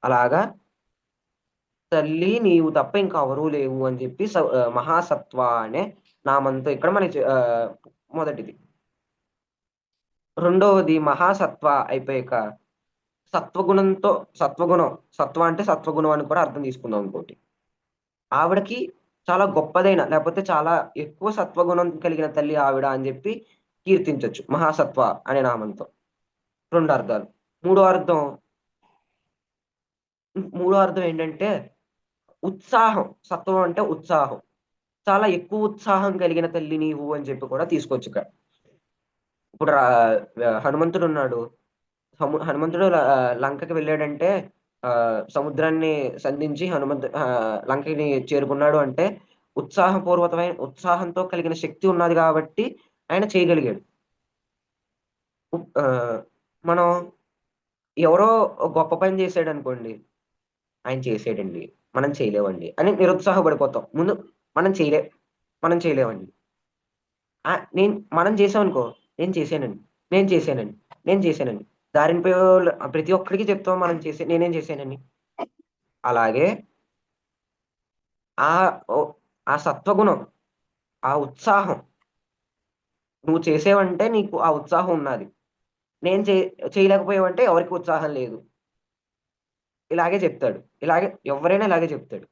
S2: అలాగా తల్లి నీవు తప్ప ఇంకెవరూ లేవు అని చెప్పి మహాసత్వ అనే నామంతో ఇక్కడ మనకి మొదటిది. రెండవది మహాసత్వ అయిపోయాక సత్వ అంటే సత్వగుణం అని కూడా అర్థం తీసుకుందాం. ఇంకోటి ఆవిడకి చాలా గొప్పదైన లేకపోతే చాలా ఎక్కువ సత్వగుణం కలిగిన తల్లి ఆవిడ అని చెప్పి కీర్తించవచ్చు మహాసత్వ అనే నామంతో. 2 అర్థాలు. మూడో అర్థం ఏంటంటే ఉత్సాహం. సత్వం అంటే ఉత్సాహం, చాలా ఎక్కువ ఉత్సాహం కలిగిన తల్లి నీవు అని చెప్పి కూడా తీసుకోవచ్చు ఇక్కడ. ఇప్పుడు హనుమంతుడు ఉన్నాడు. హనుమంతుడు లంకకి వెళ్ళాడంటే సముద్రాన్ని సంధించి లంకని చేరుకున్నాడు అంటే ఉత్సాహంతో కలిగిన శక్తి ఉన్నది కాబట్టి ఆయన చేయగలిగాడు. మనం ఎవరో గొప్ప పని చేశాడు అనుకోండి, ఆయన చేసాడండి, మనం చేయలేమండి అని నిరుత్సాహపడిపోతాం. ముందు మనం చేయలేమండి. మనం చేసామనుకో, నేను చేశానండి, నేను చేశానండి. దారిని పోయే ప్రతి ఒక్కడికి చెప్తాం నేనేం చేశానని. అలాగే ఆ ఆ సత్వగుణం, ఆ ఉత్సాహం, నువ్వు చేసేవంటే నీకు ఆ ఉత్సాహం ఉన్నది. నేను చేయలేకపోయావంటే ఎవరికి ఉత్సాహం లేదు. ఇలాగే చెప్తాడు. ఎవరైనా ఇలాగే చెప్తాడు.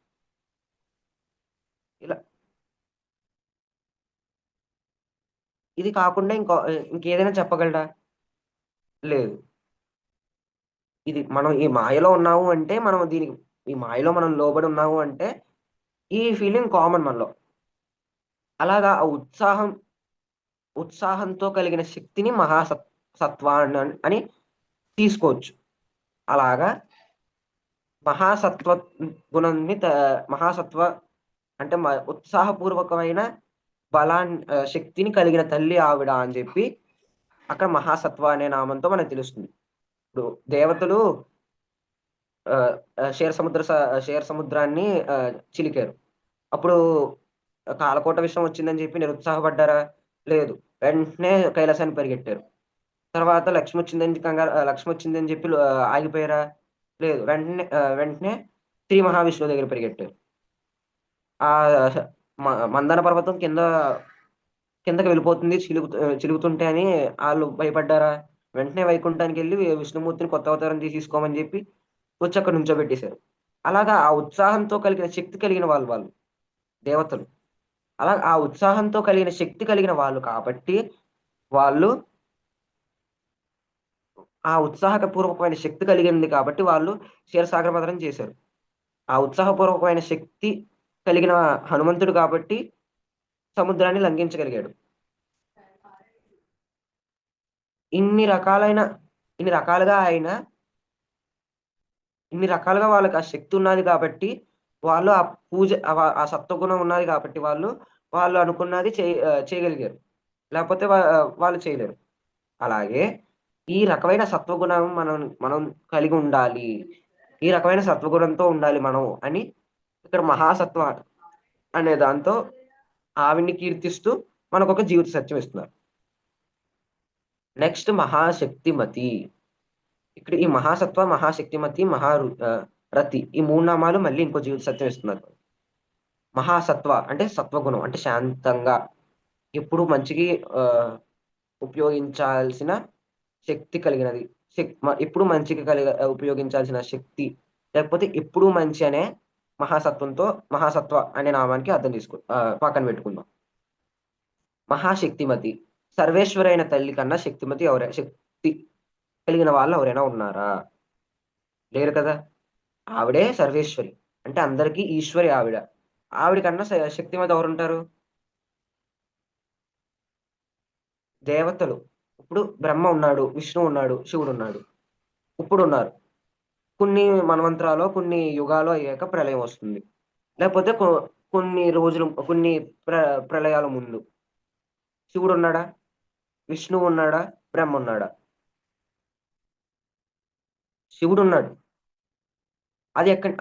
S2: ఇలా ఇది కాకుండా ఇంకేదైనా చెప్పగలడా? లేదు. ఇది మనం ఈ మాయలో ఉన్నాము అంటే ఈ మాయలో మనం లోబడి ఉన్నాము అంటే ఈ ఫీలింగ్ కామన్ మనలో. అలాగా ఆ ఉత్సాహంతో కలిగిన శక్తిని సత్వ అని తీసుకోవచ్చు. అలాగా మహాసత్వ గుణాన్ని మహాసత్వ అంటే ఉత్సాహపూర్వకమైన శక్తిని కలిగిన తల్లి ఆవిడ అని చెప్పి అక్కడ మహాసత్వ అనే నామంతో మనకు తెలుస్తుంది. ఇప్పుడు దేవతలు క్షీర సముద్రాన్ని చిలికారు. అప్పుడు కాలకోట విషయం వచ్చిందని చెప్పి నిరుత్సాహపడ్డారా? లేదు. వెంటనే కైలాసానికి పరిగెట్టారు. తర్వాత లక్ష్మి వచ్చిందని చెప్పి ఆగిపోయారా? లేదు. వెంటనే శ్రీ మహావిష్ణువు దగ్గర పరిగెట్టారు. ఆ మందన పర్వతం కిందకి వెళ్ళిపోతుంది చిలుగుతుంటే అని వాళ్ళు భయపడ్డారా? వెంటనే వైకుంఠానికి వెళ్ళి విష్ణుమూర్తిని కొత్త అవతారం తీసుకోమని చెప్పి వచ్చి అక్కడ నుంచోబెట్టేశారు. అలాగా ఆ ఉత్సాహంతో కలిగిన శక్తి కలిగిన వాళ్ళు దేవతలు. అలా ఆ ఉత్సాహంతో కలిగిన శక్తి కలిగిన వాళ్ళు కాబట్టి వాళ్ళు ఆ ఉత్సాహపూర్వకమైన శక్తి కలిగింది కాబట్టి వాళ్ళు క్షీరసాగర మథనం చేశారు. ఆ ఉత్సాహపూర్వకమైన శక్తి కలిగిన హనుమంతుడు కాబట్టి సముద్రాన్ని లంఘించగలిగాడు. ఇన్ని రకాలుగా వాళ్ళకి ఆ శక్తి ఉన్నది కాబట్టి వాళ్ళు ఆ పూజ ఆ సత్వగుణం ఉన్నది కాబట్టి వాళ్ళు అనుకున్నది చేయగలిగారు. లేకపోతే వాళ్ళు చేయలేరు. అలాగే ఈ రకమైన సత్వగుణం మనం కలిగి ఉండాలి. ఈ రకమైన సత్వగుణంతో ఉండాలి మనం అని ఇక్కడ మహాసత్వ అనే దాంతో ఆవిడ్ని కీర్తిస్తూ మనకొక జీవిత సత్యం ఇస్తున్నారు. నెక్స్ట్ మహాశక్తిమతి. ఇక్కడ ఈ మహాసత్వ, మహాశక్తిమతి, రతి ఈ 3 నామాలు మళ్ళీ ఇంకో జీవిత సత్యం ఇస్తున్నారు. మహాసత్వ అంటే సత్వగుణం అంటే శాంతంగా ఎప్పుడు మంచికి ఉపయోగించాల్సిన శక్తి కలిగినది. ఎప్పుడు మంచికి ఉపయోగించాల్సిన శక్తి, లేకపోతే ఎప్పుడు మంచి అనే మహాసత్వ అనే నామానికి అర్థం పక్కన పెట్టుకుందాం. మహాశక్తిమతి సర్వేశ్వరైన తల్లి కన్నా శక్తిమతి శక్తి కలిగిన వాళ్ళు ఎవరైనా ఉన్నారా? లేరు కదా. ఆవిడే సర్వేశ్వరి అంటే అందరికీ ఈశ్వరి ఆవిడ. ఆవిడ కన్నా శక్తిమతి ఎవరుంటారు? దేవతలు. ఇప్పుడు బ్రహ్మ ఉన్నాడు, విష్ణు ఉన్నాడు, శివుడు ఉన్నాడు, ఇప్పుడు ఉన్నారు. కొన్ని మన్వంతరాలు కొన్ని యుగాలు అయ్యాక ప్రళయం వస్తుంది. లేకపోతే కొన్ని రోజులు కొన్ని ప్రళయాల ముందు శివుడు ఉన్నాడా? విష్ణువు ఉన్నాడా? బ్రహ్మ ఉన్నాడా? శివుడు ఉన్నాడు.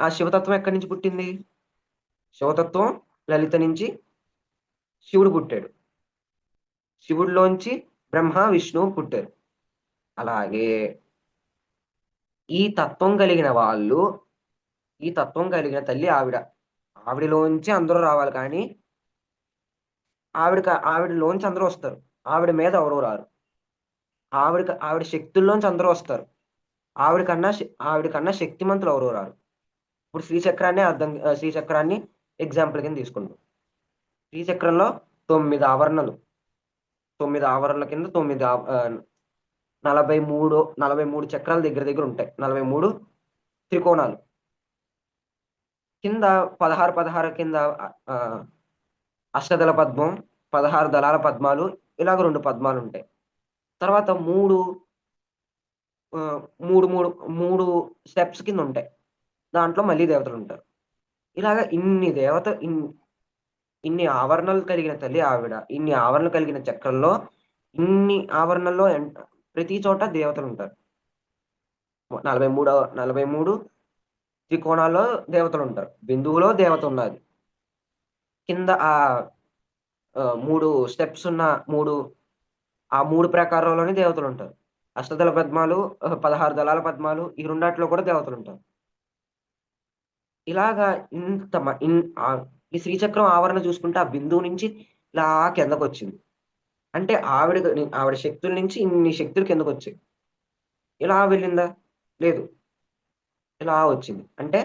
S2: ఆ శివతత్వం ఎక్కడి నుంచి పుట్టింది? శివతత్వం లలిత నుంచి శివుడు పుట్టాడు. శివుడిలోంచి బ్రహ్మ విష్ణువు పుట్టారు. అలాగే ఈ తత్వం కలిగిన తల్లి ఆవిడలోంచి అందరూ రావాలి. కానీ ఆవిడలోంచి అందరూ వస్తారు, ఆవిడ మీద ఎవరు రారు. ఆవిడ శక్తుల్లోంచి అందరూ వస్తారు, ఆవిడ కన్నా శక్తిమంతులు ఎవరు రారు. ఇప్పుడు శ్రీచక్రాన్ని ఎగ్జాంపుల్ కింద తీసుకుంటాం. శ్రీచక్రంలో 9 ఆవరణలు, 9 ఆవరణల కింద 43 చక్రాల దగ్గర ఉంటాయి. 43 త్రికోణాలు కింద 16 కింద అష్టదళ పద్మం, 16 దళాల పద్మాలు, ఇలాగ 2 పద్మాలు ఉంటాయి. తర్వాత 3 స్టెప్స్ కింద ఉంటాయి. దాంట్లో మళ్ళీ దేవతలు ఉంటారు. ఇలాగా ఇన్ని ఆవరణలు కలిగిన తల్లి ఆవిడ. ఇన్ని ఆవరణలు కలిగిన చక్రంలో ఇన్ని ఆవరణల్లో ప్రతి చోట దేవతలు ఉంటారు. 43 త్రికోణాల్లో దేవతలు ఉంటారు. బిందువులో దేవత ఉన్నది. కింద మూడు స్టెప్స్ ఉన్న మూడు ప్రకారంలోనే దేవతలు ఉంటారు. అష్టదళ పద్మాలు, 16 దళాల పద్మాలు, ఈ రెండాట్లో కూడా దేవతలు ఉంటారు. ఇలాగా ఈ శ్రీచక్రం ఆవరణ చూసుకుంటే ఆ బిందువు నుంచి ఇలా కిందకు వచ్చింది. అంటే ఆవిడ శక్తుల నుంచి ఇన్ని శక్తులు కిందకు వచ్చాయి. ఇలా వెళ్ళిందా? లేదు, ఇలా వచ్చింది. అంటే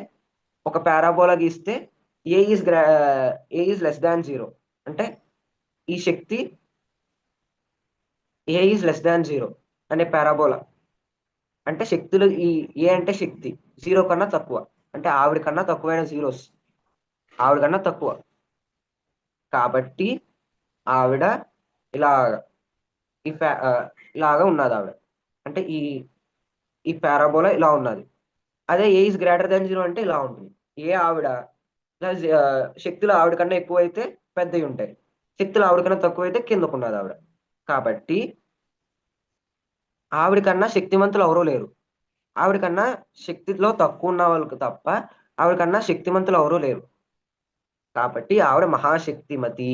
S2: ఒక పారాబోలా గీస్తే ఏ ఈజ్ లెస్ దాన్ 0, అంటే ఈ శక్తి ఏ ఈజ్ లెస్ దాన్ 0 అనే పారాబోలా. అంటే శక్తులు ఏ అంటే శక్తి 0 కన్నా తక్కువ, అంటే ఆవిడ కన్నా తక్కువైన జీరోస్, ఆవిడ కన్నా తక్కువ. కాబట్టి ఆవిడ ఇలా ఇలాగా ఉన్నది ఆవిడ. అంటే ఈ పారాబోలా ఇలా ఉన్నది. అదే ఏ ఈజ్ గ్రేటర్ దాన్ 0 అంటే ఇలా ఉంటుంది. ఆవిడ శక్తులు ఆవిడ కన్నా ఎక్కువ అయితే పెద్దవి ఉంటాయి, శక్తులు ఆవిడ కన్నా తక్కువ అయితే కిందకు ఉన్నది ఆవిడ. కాబట్టి ఆవిడ కన్నా శక్తిమంతులు ఎవరూ లేరు. ఆవిడ కన్నా శక్తిలో తక్కువ ఉన్న వాళ్ళకి తప్ప ఆవిడ కన్నా శక్తిమంతులు ఎవరూ లేరు. కాబట్టి ఆవిడ మహాశక్తిమతి,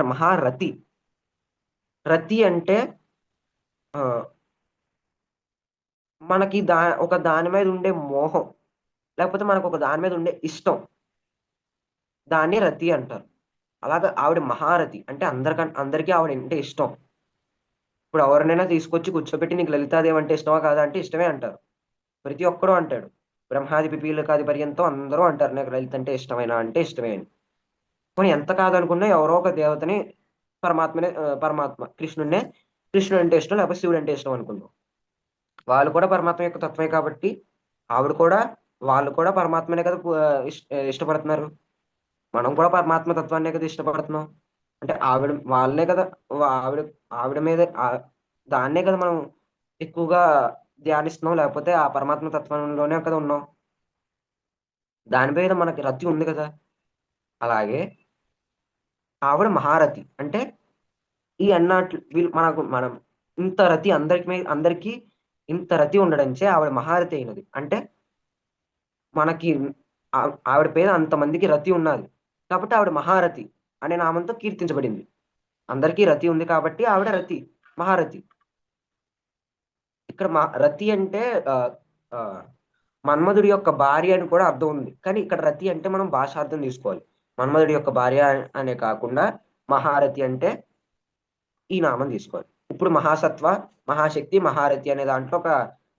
S2: మహారథి. రతి అంటే మనకి ఒక దాని మీద ఉండే మోహం, లేకపోతే మనకు ఒక దాని మీద ఉండే ఇష్టం, దాన్ని రతి అంటారు. అలాగా ఆవిడ మహారథి అంటే అందరికీ ఆవిడ అంటే ఇష్టం. ఇప్పుడు ఎవరినైనా తీసుకొచ్చి కూర్చోబెట్టి నీకు లలితాదేవి అంటే ఇష్టమా కాదా అంటే ఇష్టమే అంటారు. ప్రతి ఒక్కడూ అంటాడు. బ్రహ్మాది పిపీలకాది పర్యంతం అందరూ అంటారు నాకు లలిత అంటే ఇష్టమేనా అంటే ఇష్టమే అని. కానీ ఎంత కాదనుకున్నా ఎవరో ఒక దేవతని పరమాత్మ కృష్ణుడు అంటే ఇష్టం, లేకపోతే శివుడు అంటే ఇష్టం అనుకుంటాం. వాళ్ళు కూడా పరమాత్మ యొక్క తత్వమే కాబట్టి వాళ్ళు కూడా పరమాత్మనే కదా ఇష్టపడుతున్నారు. మనం కూడా పరమాత్మ తత్వాన్నే కదా ఇష్టపడుతున్నాం. అంటే వాళ్ళనే కదా ఆవిడ మీద దాన్నే కదా మనం ఎక్కువగా ధ్యానిస్తున్నాం, లేకపోతే ఆ పరమాత్మ తత్వంలోనే కదా ఉన్నాం. దాని మీద మనకి రతి ఉంది కదా. అలాగే ఆవిడ మహారథి అంటే ఈ అన్నట్లు మనం ఇంత రతి అందరికీ ఇంత రతి ఉండడంచే ఆవిడ మహారథి అయినది. అంటే మనకి ఆవిడ పేద అంతమందికి రతి ఉన్నది కాబట్టి ఆవిడ మహారథి అనే నామంతో కీర్తించబడింది. అందరికీ రతి ఉంది కాబట్టి ఆవిడ రతి, మహారథి. ఇక్కడ రతి అంటే మన్మధుడి యొక్క భార్య అని కూడా అర్థం ఉంది. కానీ ఇక్కడ రతి అంటే మనం భాషార్థం తీసుకోవాలి. మన్మధుడి యొక్క భార్య అనే కాకుండా మహారథి అంటే ఈ నామం తీసుకోవాలి. ఇప్పుడు మహాసత్వ, మహాశక్తి, మహారథి అనే దాంట్లో ఒక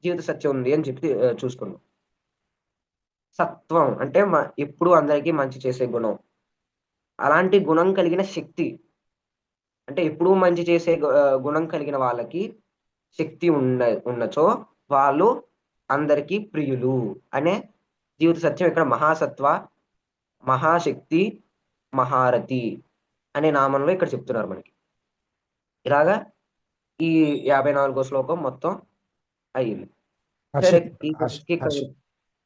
S2: జీవిత సత్యం ఉంది అని చెప్పి చూసుకున్నాం. సత్వం అంటే ఎప్పుడు అందరికీ మంచి చేసే గుణం. అలాంటి గుణం కలిగిన శక్తి అంటే ఎప్పుడూ మంచి చేసే గుణం కలిగిన వాళ్ళకి శక్తి ఉన్నచో వాళ్ళు అందరికీ ప్రియులు అనే జీవిత సత్యం ఇక్కడ మహాసత్వ, మహాశక్తి, మహారథి అనే నామంలో ఇక్కడ చెప్తున్నారు మనకి. ఇలాగా ఈ 54వ శ్లోకం మొత్తం అయ్యింది.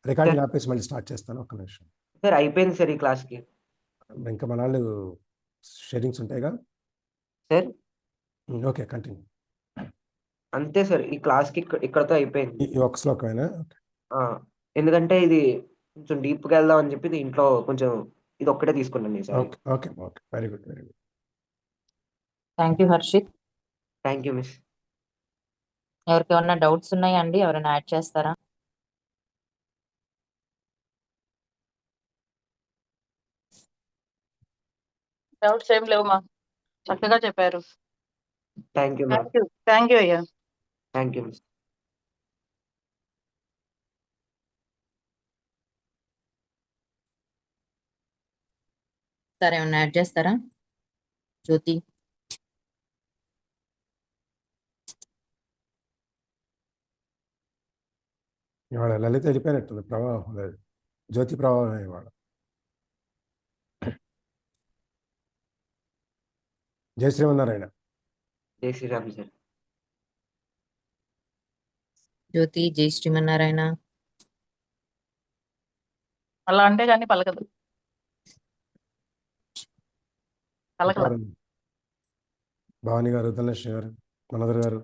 S3: రికార్డింగ్ ఆపేసి మళ్ళీ స్టార్ట్ చేస్తాను, ఒక్క నిమిషం.
S2: సార్ అయిపోయింది సార్ ఈ క్లాస్కి.
S3: ఇంకా మన వాళ్ళు షేరింగ్స్ ఉంటాయిగా
S2: సార్.
S3: Okay, continue.
S2: అంతే సార్, ఈ క్లాస్కి ఇక్కడతో అయిపోయింది.
S3: ఈ ఒక్క శ్లోకమేనా?
S2: ఎందుకంటే ఇది కొంచెం డీప్గా వెళ్దాం అని చెప్పి ఇంట్లో కొంచెం ఇది ఒక్కటే తీసుకున్నాను sir.
S3: Okay okay okay, very good very good.
S4: Thank you Harshit.
S2: Thank you miss.
S4: ఎవరికి ఏమన్నా డౌట్స్ ఉన్నాయా అండి? ఎవరైనా యాడ్ చేస్తారా?
S5: డౌట్స్ ఏం లేవు మా, చక్కగా చెప్పారు.
S2: Thank you ma'am.
S5: Thank you అయ్యా.
S2: Thank you miss.
S4: సరే, ఏమన్నా యాడ్ చేస్తారా? జ్యోతి.
S3: ఇవాళ లలిత వెళ్ళిపోయినట్టుంది, ప్రభావం లేదు, జ్యోతి ప్రభావం ఇవాళ. జై శ్రీమన్నారాయణ.
S2: జై శ్రీరామ్ సార్.
S4: జ్యోతి జై శ్రీమన్నారాయణ.
S5: అలా అంటే కానీ పలకదు. పలకల.
S3: భవానీ గారు, ధనలక్ష్మి గారు, మనోదర్ గారు.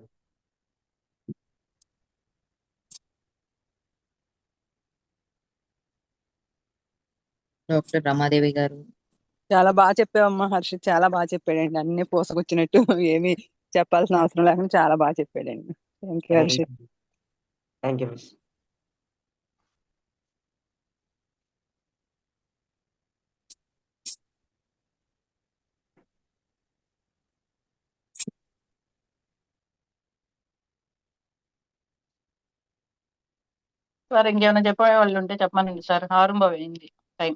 S4: డాక్టర్ రమాదేవి గారు.
S6: చాలా బాగా చెప్పావమ్మా హర్షిత్, చాలా బాగా చెప్పాడండి. అన్ని పోసకొచ్చినట్టు ఏమి చెప్పాల్సిన అవసరం లేకుండా చాలా బాగా చెప్పాడండి. Thank you Harshit.
S2: Thank you miss.
S5: Sir ఇంకేమైనా చెప్పే వాళ్ళు ఉంటే చెప్పమనండి సార్. ఆరంభమైంది టైం.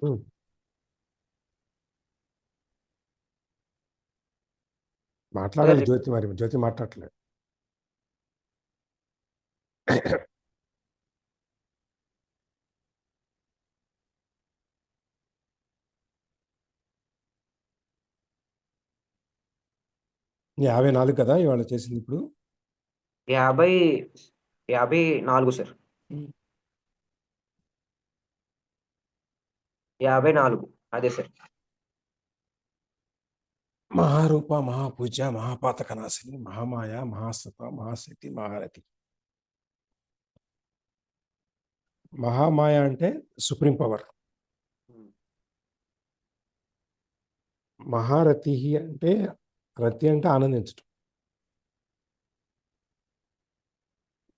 S3: మాట్లాడాలి జ్యోతి, మరి జ్యోతి మాట్లాడలేదు. యాభై 54 కదా ఇవాళ చేసింది ఇప్పుడు?
S2: 54 సార్. 54 అదే సార్.
S3: మహారూప, మహాపూజ, మహాపాతకనాశిని, మహామాయ, మహాసత, మహాశక్తి, మహారథి. మహామాయ అంటే సుప్రీం పవర్. మహారథి అంటే, రతి అంటే ఆనందించడం.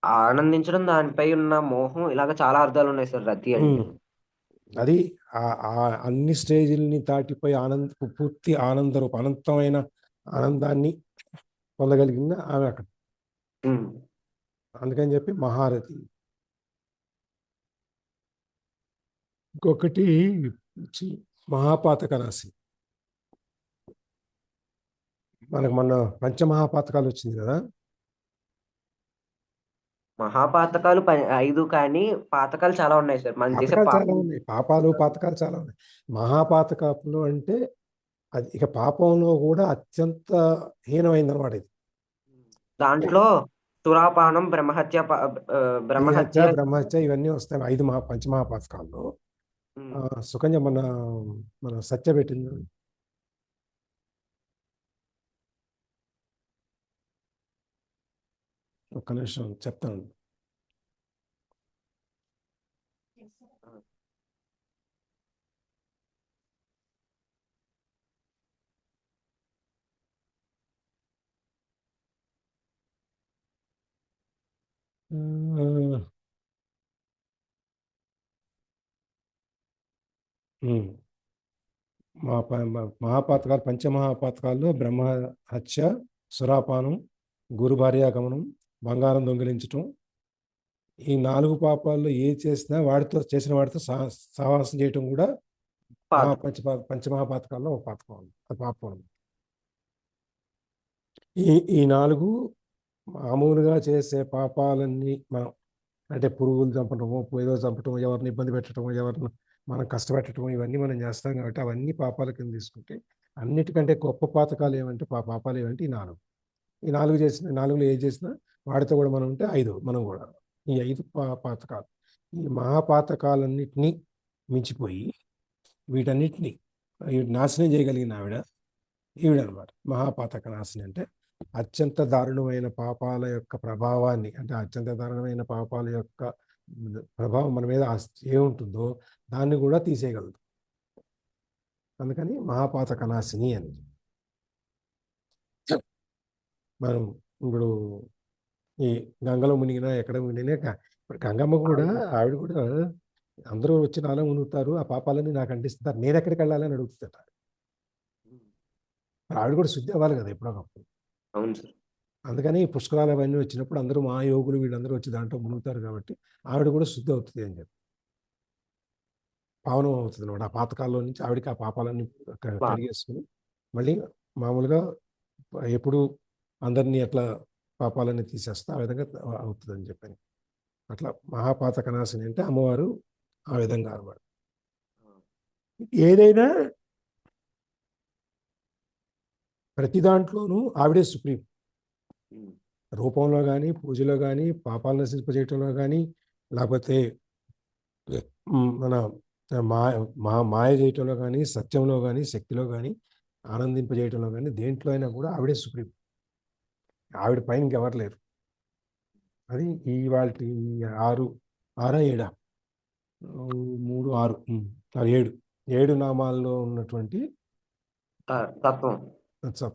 S2: ఆనందించడం, దానిపై ఉన్న మోహం, ఇలాగ చాలా అర్థాలు ఉన్నాయి సార్ రతి అంటే.
S3: అది అన్ని స్టేజ్ని దాటిపోయి పూర్తి ఆనందరూప అనంతమైన ఆనందాన్ని పొందగలిగింది ఆమె అక్కడ. అందుకని చెప్పి మహారథి. ఇంకొకటి మహాపాతకనాశి. మనకు మొన్న పంచమహాపాతకాలు వచ్చింది కదా.
S2: మహాపాతకాలు 5, కానీ పాతకాలు చాలా ఉన్నాయి సార్. మన చేసే
S3: పాతకాలు చాలా ఉన్నాయి, పాపాలు పాతకాలు చాలా ఉన్నాయి. మహాపాతకాలు అంటే అది ఇక పాపంలో కూడా అత్యంత హీనమైంది అనమాట ఇది.
S2: దాంట్లో సురాపానం, బ్రహ్మహత్య
S3: బ్రహ్మహత్య ఇవన్నీ వస్తాయి 5 పంచమహాపాతకాల్లో. సుకన్య మన సత్య పెట్టింది. ఒక్క నిమిషం చెప్తాను. మహాపాతకాలు, పంచమహాపాతకాల్లో బ్రహ్మహత్య, సురాపానం, గురు భార్యాగమనం, బంగారం దొంగిలించటం, ఈ 4 పాపాల్లో ఏ చేసినా చేసిన వాడితో సహవాసం చేయటం కూడా పంచమహాపాతకాల్లో ఒక పాతకం, అది పాపం. ఈ 4 మామూలుగా చేసే పాపాలన్నీ మనం, అంటే పురుగులు చంపటము, ఏదో చంపటం, ఎవరిని ఇబ్బంది పెట్టడం, ఎవరిని మనం కష్టపెట్టడం, ఇవన్నీ మనం చేస్తాం కాబట్టి అవన్నీ పాపాల కింద తీసుకుంటే, అన్నిటికంటే గొప్ప పాతకాలు ఏమంటే పాపాలు ఏమంటే ఈ 4. ఈ 4 చేసిన 4లో ఏ చేసినా వాడితో కూడా మనం ఉంటే 5 మనం కూడా. ఈ 5 పాతకాలు, ఈ మహాపాతకాలన్నిటినీ మించిపోయి వీటన్నిటినీ నాశనం చేయగలిగిన ఈవిడనమాట మహాపాతక నాశనం. అంటే అత్యంత దారుణమైన పాపాల యొక్క ప్రభావాన్ని, అంటే అత్యంత దారుణమైన పాపాల యొక్క ప్రభావం మన మీద ఏముంటుందో దాన్ని కూడా తీసేయగలదు. అందుకని మహాపాతక నాశిని అని. మనం ఇప్పుడు ఈ గంగలో మునిగినా ఎక్కడ మునిగినా, ఇప్పుడు గంగమ్మ కూడా, ఆవిడ కూడా అందరూ వచ్చి నాలో మునుగుతారు, ఆ పాపాలన్నీ నాకు అంటిస్తారు, నేను ఎక్కడికి వెళ్ళాలని అడుగుతుందట. ఆవిడ కూడా శుద్ధి అవ్వాలి కదా ఎప్పుడొకప్పుడు.
S2: అవును సార్.
S3: అందుకని పుష్కరాలు అవన్నీ వచ్చినప్పుడు అందరూ మా యోగులు వీళ్ళందరూ వచ్చి దాంట్లో మునుగుతారు కాబట్టి ఆవిడ కూడా శుద్ధి అవుతుంది అని చెప్పి, పావనం అవుతుంది అనమాట. ఆ పాతకాల్లో నుంచి ఆవిడకి ఆ పాపాలన్నీ కడిగేసుకుని మళ్ళీ మామూలుగా ఎప్పుడు అందరినీ అట్లా పాపాలన్నీ తీసేస్తే ఆ విధంగా అవుతుంది అని చెప్పని. అట్లా మహాపాతక నాశిని అంటే అమ్మవారు ఆ విధంగా అనమాట. ఏదైనా ప్రతి దాంట్లోనూ ఆవిడే సుప్రీం. రూపంలో కానీ, పూజలో కానీ, పాపాలు నశింపజేయటంలో కానీ, లేకపోతే మన మాయ చేయటంలో కానీ, సత్యంలో కానీ, శక్తిలో కానీ, ఆనందింపజేయటంలో కానీ, దేంట్లో అయినా కూడా ఆవిడే సుప్రీం. ఆవిడ పైన ఇంకెవరు లేరు. అది ఇవాల్టి 6 6 7 3 6 7 నామాల్లో ఉన్నటువంటి
S2: తత్వం.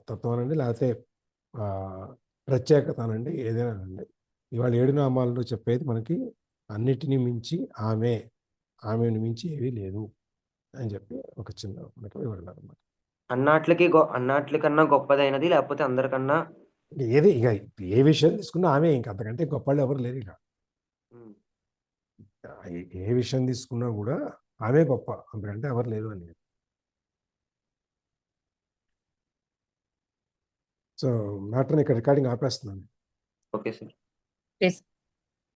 S3: తత్వం అనండి, లేకపోతే ప్రత్యేకత అనండి, ఏదైనా అనండి. ఇవాళ 7 నామాల్లో చెప్పేది మనకి అన్నిటినీ మించి ఆమెను మించి ఏమీ లేదు అని చెప్పి ఒక చిన్న మనకి వివరణ అనమాట.
S2: అన్నాట్లికన్నా గొప్పదైనది, లేకపోతే అందరికన్నా
S3: ఏది ఇక ఏ విషయం తీసుకున్నా ఆమె, ఇంక అంతకంటే గొప్పవాళ్ళు ఎవరు లేరు. ఇక ఏ విషయం తీసుకున్నా కూడా ఆమె గొప్ప, అంతకంటే ఎవరు లేరు అని. సో మ్యాటర్ని ఇక్కడ రికార్డింగ్ ఆపేస్తున్నాను.
S2: Okay sir.
S4: ప్లీజ్